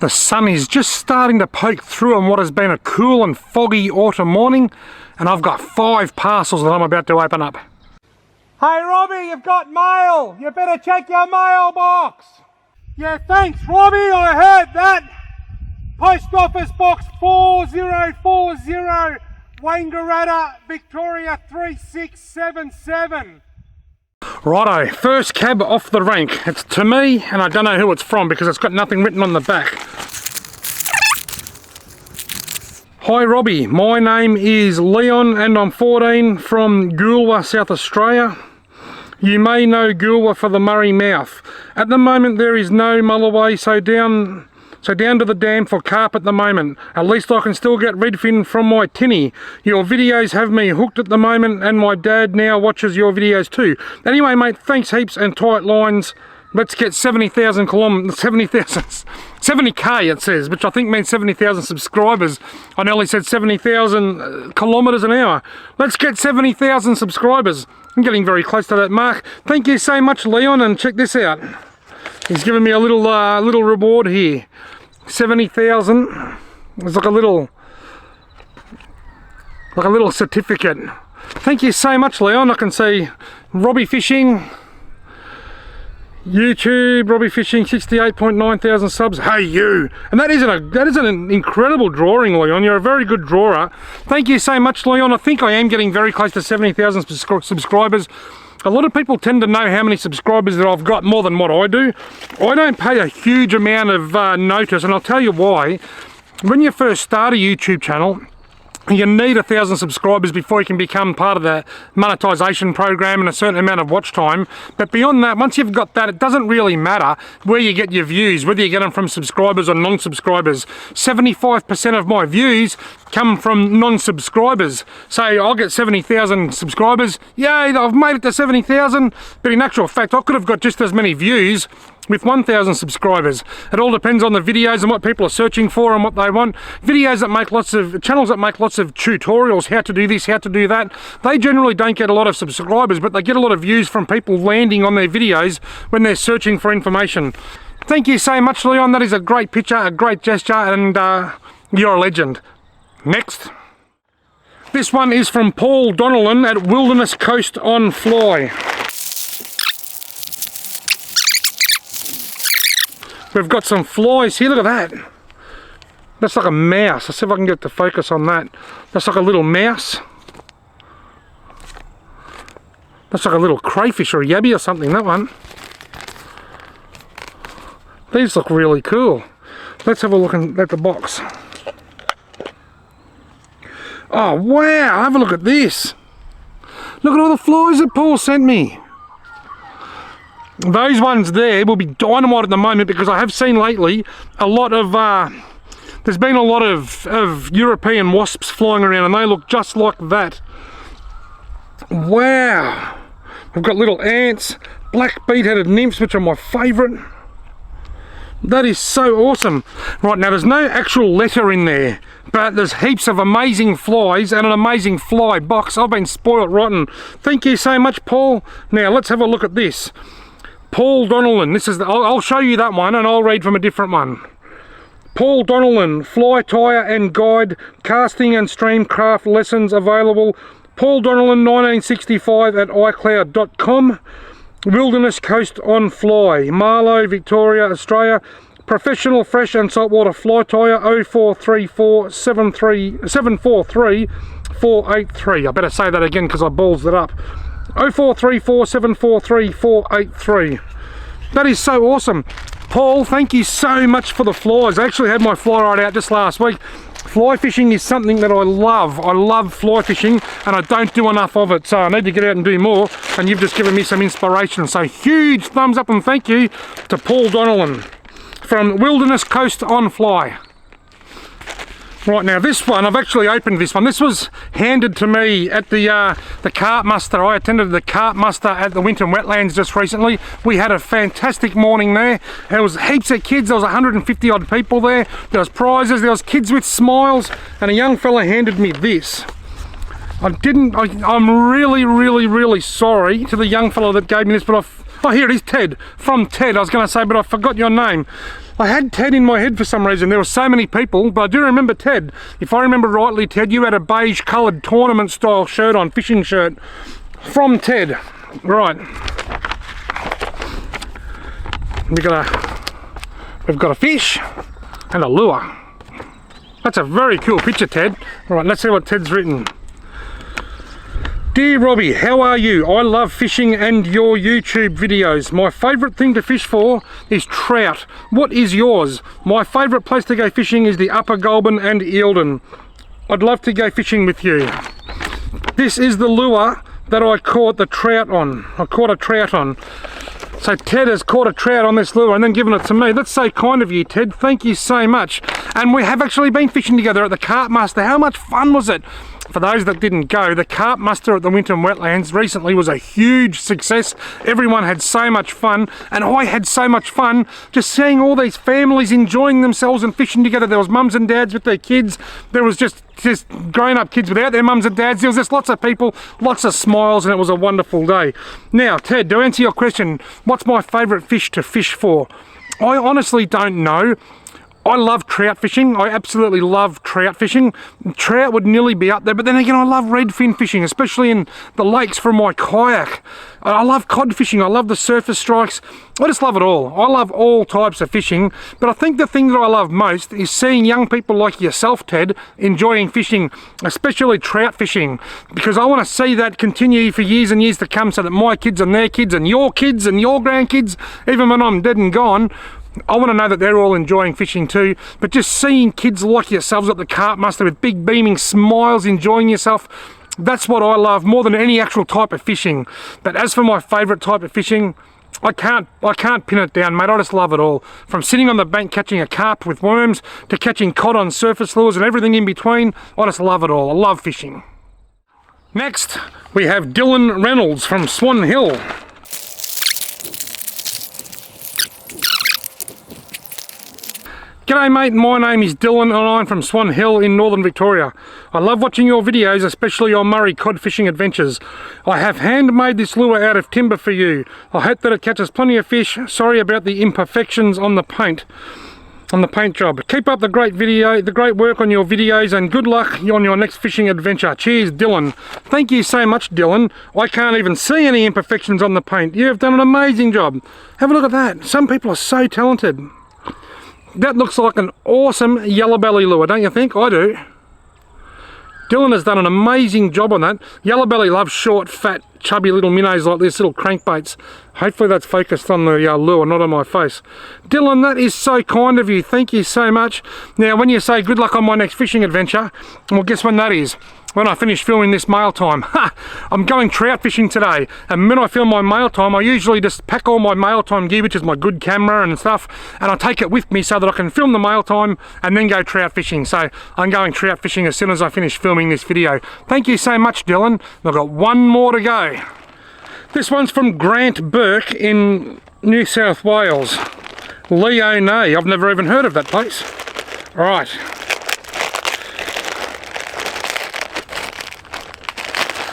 The sun is just starting to poke through on what has been a cool and foggy autumn morning, and I've got 5 parcels that I'm about to open up. Hey Robbie, you've got mail! You better check your mailbox! Yeah, thanks Robbie, I heard that! Post Office Box 4040, Wangaratta, Victoria 3677. Righto, first cab off the rank. It's to me, and I don't know who it's from because it's got nothing written on the back. Hi Robbie, my name is Leon and I'm 14 from Goolwa, South Australia. You may know Goolwa for the Murray Mouth. At the moment there is no mulloway, so down to the dam for carp at the moment. At least I can still get redfin from my tinny. Your videos have me hooked at the moment, and my dad now watches your videos too. Anyway mate, thanks heaps and tight lines. Let's get 70,000 kilometers, 70k it says, which I think means 70,000 subscribers. I nearly said 70,000 kilometers an hour. Let's get 70,000 subscribers. I'm getting very close to that mark. Thank you so much Leon, and check this out. He's giving me a little reward here. 70,000. It's like a little certificate. Thank you so much Leon. I can see Robbie Fishing, YouTube, Robbie Fishing, 68.9 thousand subs. Hey you! And that is an incredible drawing, Leon. You're a very good drawer. Thank you so much, Leon. I think I am getting very close to 70,000 subscribers. A lot of people tend to know how many subscribers that I've got more than what I do. I don't pay a huge amount of notice, and I'll tell you why. When you first start a YouTube channel, you need 1,000 subscribers before you can become part of the monetization program and a certain amount of watch time. But beyond that, once you've got that, it doesn't really matter where you get your views, whether you get them from subscribers or non-subscribers. 75% of my views come from non-subscribers. So I'll get 70,000 subscribers. Yay, I've made it to 70,000. But in actual fact, I could have got just as many views with 1,000 subscribers. It all depends on the videos and what people are searching for and what they want. Videos that make channels that make lots of tutorials, how to do this, how to do that, they generally don't get a lot of subscribers, but they get a lot of views from people landing on their videos when they're searching for information. Thank you so much Leon, that is a great picture, a great gesture, and you're a legend. Next. This one is from Paul Donnellan at Wilderness Coast on Fly. We've got some flies here, look at that. That's like a mouse. Let's see if I can get the focus on that. That's like a little mouse. That's like a little crayfish or a yabby or something, that one. These look really cool. Let's have a look at the box. Oh wow, have a look at this. Look at all the flies that Paul sent me. Those ones there will be dynamite at the moment, because I have seen lately a lot of, there's been a lot of European wasps flying around, and they look just like that. Wow. We've got little ants, black bead-headed nymphs, which are my favourite. That is so awesome. Right, now there's no actual letter in there, but there's heaps of amazing flies and an amazing fly box. I've been spoiled rotten. Thank you so much, Paul. Now let's have a look at this. Paul Donnellan, this is I'll show you that one and I'll read from a different one. Paul Donnellan, fly tire and guide, casting and stream craft lessons available. Paul Donnellan 1965 at iCloud.com. Wilderness Coast on Fly, Marlow, Victoria, Australia. Professional fresh and saltwater fly tire 0434 743 483. I better say that again because I balls it up. 0434 743 483. That is so awesome. Paul, thank you so much for the flies. I actually had my fly rod out just last week. Fly fishing is something that I love. I love fly fishing and I don't do enough of it, so I need to get out and do more, and you've just given me some inspiration. So huge thumbs up and thank you to Paul Donnellan from Wilderness Coast on Fly. Right, now this one, I've actually opened this one. This was handed to me at the carp muster. I attended the carp muster at the Winton Wetlands just recently. We had a fantastic morning there. There was heaps of kids. There was 150 odd people there. There was prizes, there was kids with smiles, and a young fella handed me this. I'm really sorry to the young fella that gave me this, but oh, here it is, Ted. From Ted, I was going to say, but I forgot your name. I had Ted in my head for some reason. There were so many people, but I do remember Ted. If I remember rightly, Ted, you had a beige coloured tournament style shirt on, fishing shirt, from Ted. Right. We've got a fish and a lure. That's a very cool picture, Ted. Right, let's see what Ted's written. Dear Robbie, how are you? I love fishing and your YouTube videos. My favourite thing to fish for is trout. What is yours? My favourite place to go fishing is the Upper Goulburn and Eildon. I'd love to go fishing with you. This is the lure that I caught the trout on. I caught a trout on. So Ted has caught a trout on this lure and then given it to me. That's so kind of you, Ted. Thank you so much. And we have actually been fishing together at the Carp Muster. How much fun was it? For those that didn't go, the Carp Muster at the Winton Wetlands recently was a huge success. Everyone had so much fun, and I had so much fun just seeing all these families enjoying themselves and fishing together. There was mums and dads with their kids. There was just grown-up kids without their mums and dads. There was just lots of people, lots of smiles, and it was a wonderful day. Now, Ted, to answer your question, what's my favourite fish to fish for? I honestly don't know. I love trout fishing. I absolutely love trout fishing. Trout would nearly be up there, but then again, I love redfin fishing, especially in the lakes from my kayak. I love cod fishing. I love the surface strikes. I just love it all. I love all types of fishing, but I think the thing that I love most is seeing young people like yourself, Ted, enjoying fishing, especially trout fishing, because I want to see that continue for years and years to come so that my kids and their kids and your grandkids, even when I'm dead and gone, I want to know that they're all enjoying fishing too. But just seeing kids like yourselves at the Carp Muster with big beaming smiles enjoying yourself, that's what I love more than any actual type of fishing. But as for my favourite type of fishing, I can't pin it down, mate. I just love it all. From sitting on the bank catching a carp with worms to catching cod on surface lures and everything in between, I just love it all. I love fishing. Next, we have Dylan Reynolds from Swan Hill. G'day mate, my name is Dylan and I'm from Swan Hill in Northern Victoria. I love watching your videos, especially your Murray cod fishing adventures. I have handmade this lure out of timber for you. I hope that it catches plenty of fish. Sorry about the imperfections on the paint job. Keep up the great work on your videos and good luck on your next fishing adventure. Cheers, Dylan. Thank you so much, Dylan. I can't even see any imperfections on the paint. You have done an amazing job. Have a look at that. Some people are so talented. That looks like an awesome yellow belly lure, don't you think? I do. Dylan has done an amazing job on that. Yellow belly loves short, fat, chubby little minnows like this, little crankbaits. Hopefully that's focused on the lure, not on my face. Dylan, that is so kind of you. Thank you so much. Now, when you say good luck on my next fishing adventure, well, guess when that is? When I finish filming this Mailtime. I'm going trout fishing today, and when I film my Mailtime, I usually just pack all my Mailtime gear, which is my good camera and stuff, and I take it with me so that I can film the Mailtime and then go trout fishing. So I'm going trout fishing as soon as I finish filming this video. Thank you so much, Dylan. I've got one more to go. This one's from Grant Burke in New South Wales. Leone. I've never even heard of that place. All right.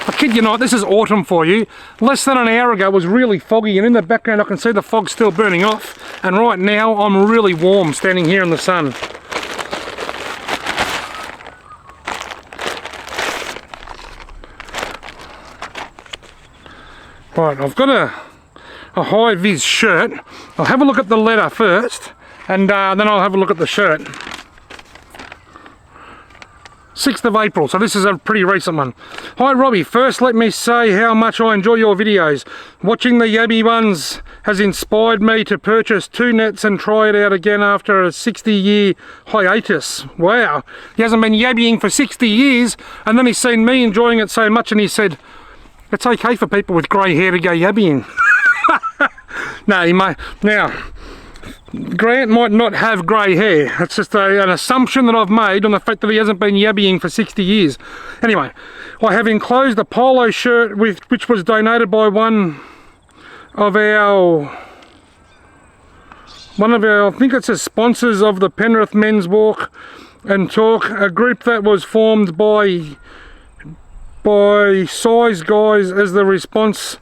I kid you not, this is autumn for you. Less than an hour ago it was really foggy, and in the background I can see the fog still burning off, and right now I'm really warm standing here in the sun. Right, I've got a high-vis shirt. I'll have a look at the letter first, and then I'll have a look at the shirt. 6th of April, so this is a pretty recent one. Hi Robbie, first let me say how much I enjoy your videos. Watching the yabby ones has inspired me to purchase 2 nets and try it out again after a 60-year hiatus. Wow, he hasn't been yabbying for 60 years, and then he's seen me enjoying it so much and he said, it's okay for people with grey hair to go yabbying. No, he may. Now, Grant might not have grey hair. It's just an assumption that I've made on the fact that he hasn't been yabbying for 60 years. Anyway, I have enclosed a polo shirt which was donated by one of our, I think it says sponsors of the Penrith Men's Walk and Talk, a group that was formed by size guys as the response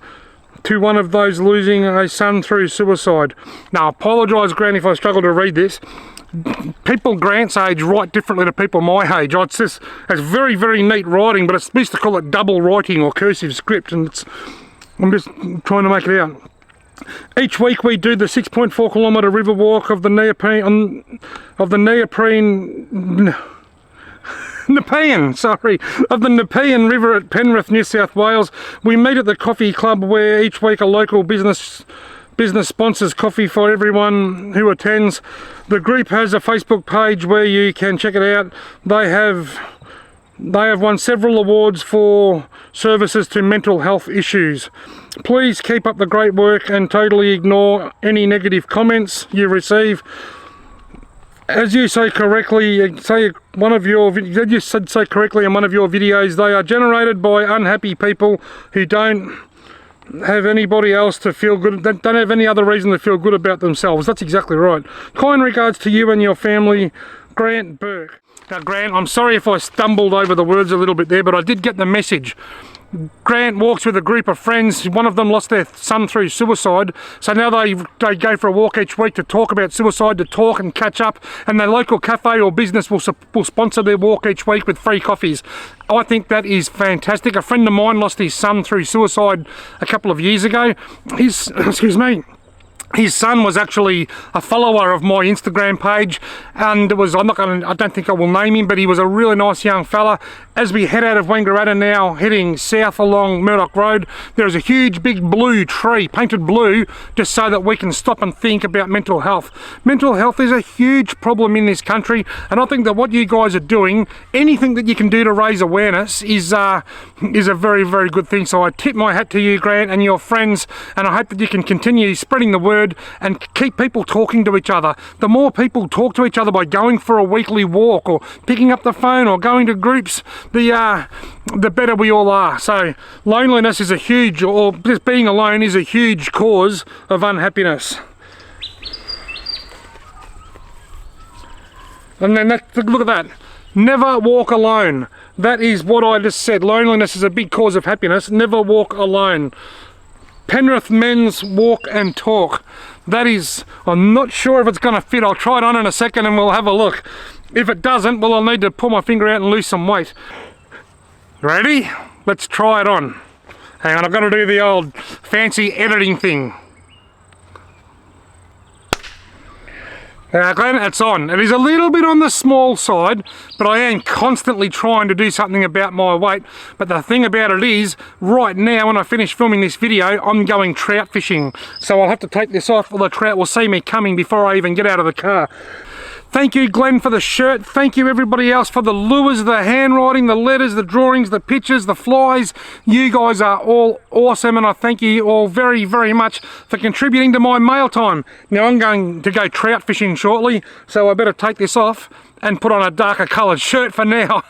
to one of those losing a son through suicide. Now, I apologise, Grant, if I struggle to read this. People Grant's age write differently to people my age. It's very, very neat writing, but we used to call it double writing or cursive script, and I'm just trying to make it out. Each week we do the 6.4 kilometre river walk of the Nepean River at Penrith, New South Wales. We meet at the coffee club where each week a local business sponsors coffee for everyone who attends. The group has a Facebook page where you can check it out. They have won several awards for services to mental health issues. Please keep up the great work and totally ignore any negative comments you receive. As you say correctly, you said so correctly in one of your videos, they are generated by unhappy people who don't have anybody else to feel good, don't have any other reason to feel good about themselves. That's exactly right. Kind regards to you and your family, Grant Burke. Now, Grant, I'm sorry if I stumbled over the words a little bit there, but I did get the message. Grant walks with a group of friends. One of them lost their son through suicide, so now they go for a walk each week to talk about suicide, to talk and catch up, and the local cafe or business will sponsor their walk each week with free coffees. I think that is fantastic. A friend of mine lost his son through suicide a couple of years ago. His son was actually a follower of my Instagram page, and I don't think I will name him, but he was a really nice young fella. As we head out of Wangaratta now, heading south along Murdoch Road, there is a huge big blue tree, painted blue, just so that we can stop and think about mental health. Mental health is a huge problem in this country, and I think that what you guys are doing, anything that you can do to raise awareness is a very, very good thing. So I tip my hat to you, Grant, and your friends, and I hope that you can continue spreading the word and keep people talking to each other. The more people talk to each other by going for a weekly walk or picking up the phone or going to groups, the better we all are. So loneliness is or just being alone is a huge cause of unhappiness. And then look at that. Never walk alone. That is what I just said. Loneliness is a big cause of happiness. Never walk alone. Penrith Men's Walk and Talk. That is, I'm not sure if it's going to fit. I'll try it on in a second and we'll have a look. If it doesn't, well, I'll need to pull my finger out and lose some weight. Ready? Let's try it on. Hang on, I've got to do the old fancy editing thing. Glenn, it's on. It is a little bit on the small side, but I am constantly trying to do something about my weight. But the thing about it is, right now when I finish filming this video, I'm going trout fishing. So I'll have to take this off, or the trout will see me coming before I even get out of the car. Thank you, Glenn, for the shirt. Thank you, everybody else, for the lures, the handwriting, the letters, the drawings, the pictures, the flies. You guys are all awesome, and I thank you all very, very much for contributing to my mail time. Now, I'm going to go trout fishing shortly, so I better take this off and put on a darker coloured shirt for now.